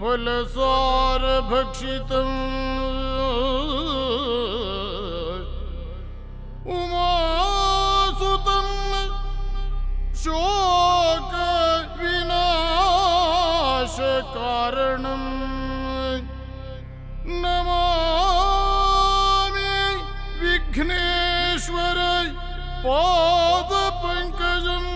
फलसारभक्षितम् उमासुतं शोकविनाशकारणं नमामि विघ्नेश्वर पादपङ्कजम्।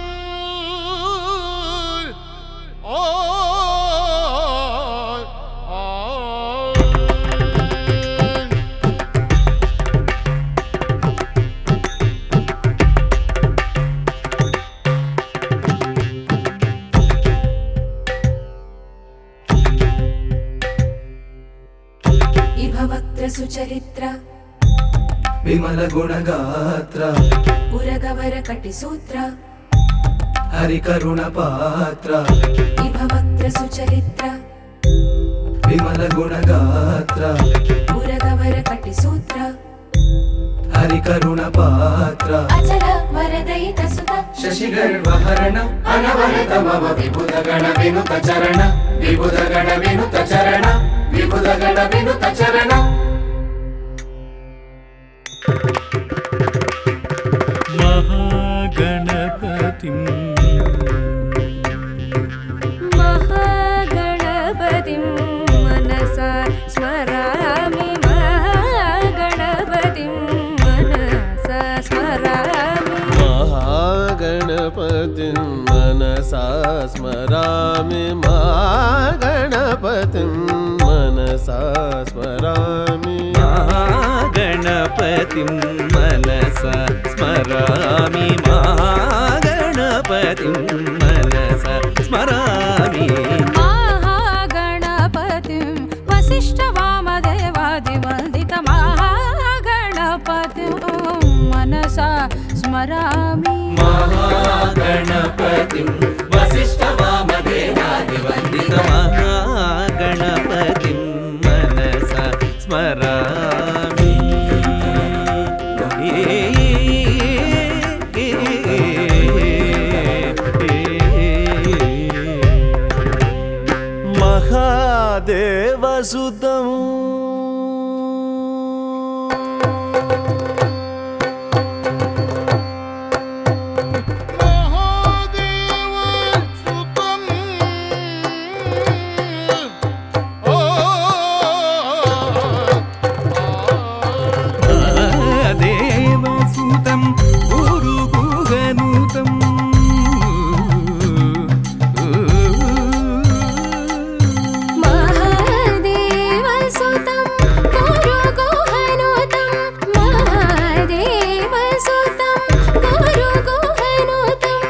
इभवक्त्र सुचरित्र विमल गुणगात्र उरगवर कटिसूत्र हरिकरुण पात्र इभवक्त्र सुचरित्र विमल गुणगात्र उरगवर कटिसूत्र हरिकरुण पात्र अचल वरदयित सुत शशिगर्वहरण अनवरतमव विबुधगण विनुत चरण विबुधगण विनुत चरण विबुधगण विनुत चरण। महागणपतिं मनसा स्मरामि महागणपतिं मनसा स्मरामि महागणपतिं मनसा स्मरामि महागणपतिं मनसा स्मरामि महागणपतिं मनसा स्मरामि महागणपतिं मनसा स्मरामि महागणपतिं वसिष्ठवामदेवादिवन्दित महागणपतिं मनसा स्मरामि महागणपतिं वसिष्ठवामदेवादिवन्दित महागणपतिं मनसा स्मरामि महादेवसुतं देवसुतं गुरुगुहनुतं महादेवसुतं गुरुगुहनुतं महादेवसुतं गुरुगुहनुतं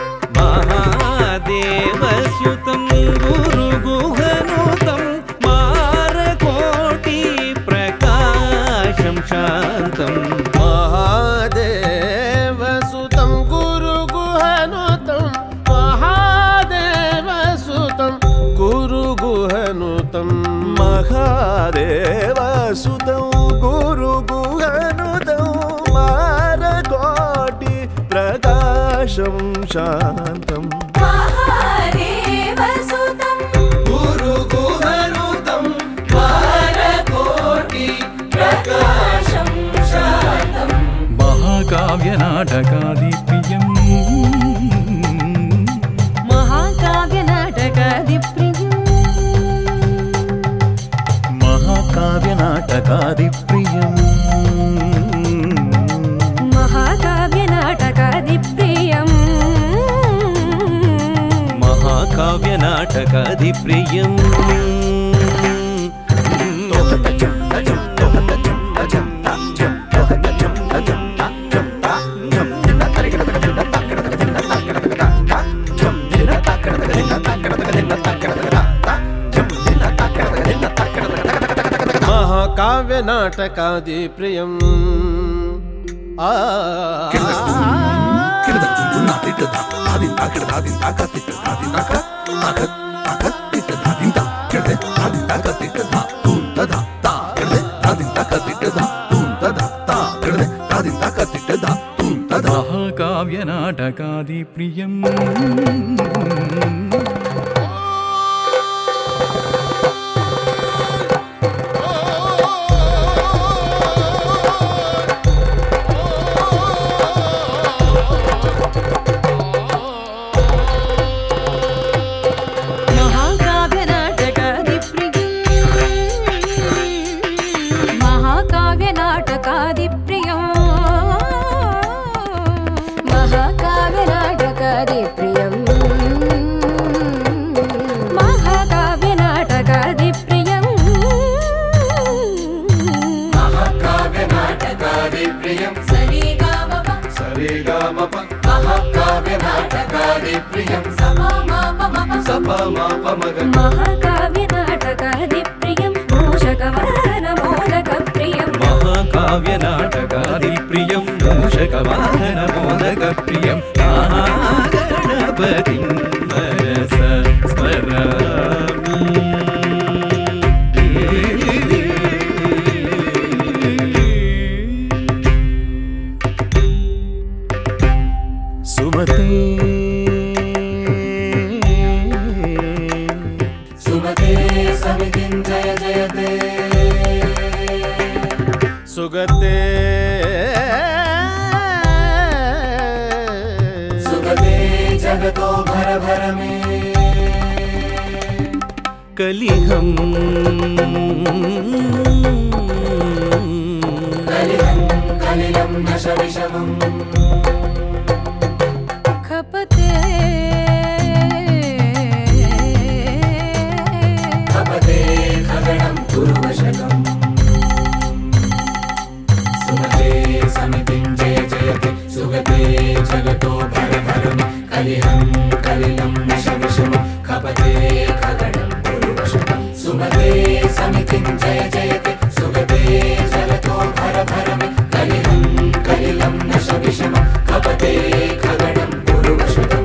महादेवसुतं गुरुगुहनुतं मारकोटि प्रकाशं शान्तं महादेवसुतं गुरुगुहनुतं महादेवसुतं गुरुगुहनुतं महादेवसुतं गुरुगुहनुतं मारकोटि प्रकाशं शान्तम् महादेवसुतं गुरुगुहनुतं मारकोटि प्रकाशं शान्तं। महाकाव्यनाटकादिप्रियं महाकाव्यनाटकादिप्रियं महाकाव्यनाटकादिप्रियं महाकाव्यनाटकादिप्रियं महाकाव्यनाटकादिप्रियं महाकाव्यनाटकादिप्रियम् महाकाव्यनाटकादिप्रियम् సరిగామప మహాకావ్య నాటకాది ప్రియం సపమాపమగ మహాకావ్య నాటకాది ప్రియం మూషకవాహన మోదక ప్రియం మహాకావ్య నాటకాది ప్రియం మూషకవాహన మోదక ప్రియం గణపతి మనస స్మరామి సుమతే సుమతే సమితిం జయ జయతే సుగతే సుగతే జగతో భర భర మే కలిహం కలిలం కలిలం నశ విషమం ఖపతే కపతే ఖగణం కురువశకం సుమతే సమితిం జయ జయతే సుగతే జగతో భర భర మే కలిహం కలిలం నశ విషమం కపతే ఖగణం కురువశకం సుమతే సమితిం జయ జయతే సుగతే జగతో భర భర మే కలిహం కలిలం నశ విషమం కపతే ఖగణం కురువశకం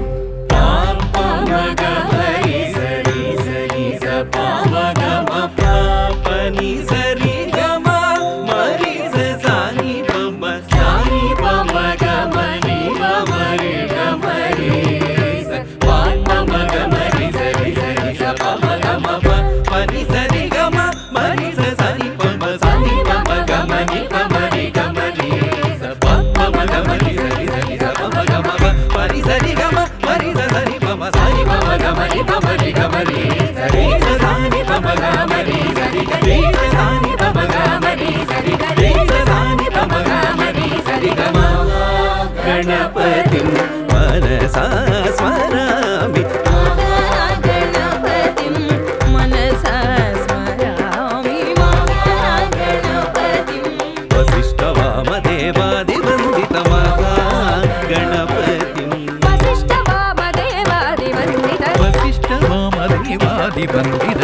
పాపమగమరి సరి సరి స పామగమ పాపని సరి గమ మరి స సాని పమ సాని పమగమని మమరి గమరి స పాపమగమరి సరి సరి స పామగమ పని సరి గమ మరి స సాని పమ సాని పమగమని మమరి గమరి స పాపమగమరి సరి సరి స పామగమ పని సరి గమ మరి స సని పమ సాని పమగమని మమరి గమరి సరి స సాని పమగమరి సరి గరి స సాని పమగమరి సరి గరి స సాని పమగమరి సరి గమ గణపతిం మనసా స్మరామి గణపతిం మనసా స్మరామి గణపతిం వసిష్ఠవామదేవాదివందిత మహాగణపతిం వసిష్ఠవామదేవాదివందిత వసిష్ఠవామదేవాదివందిత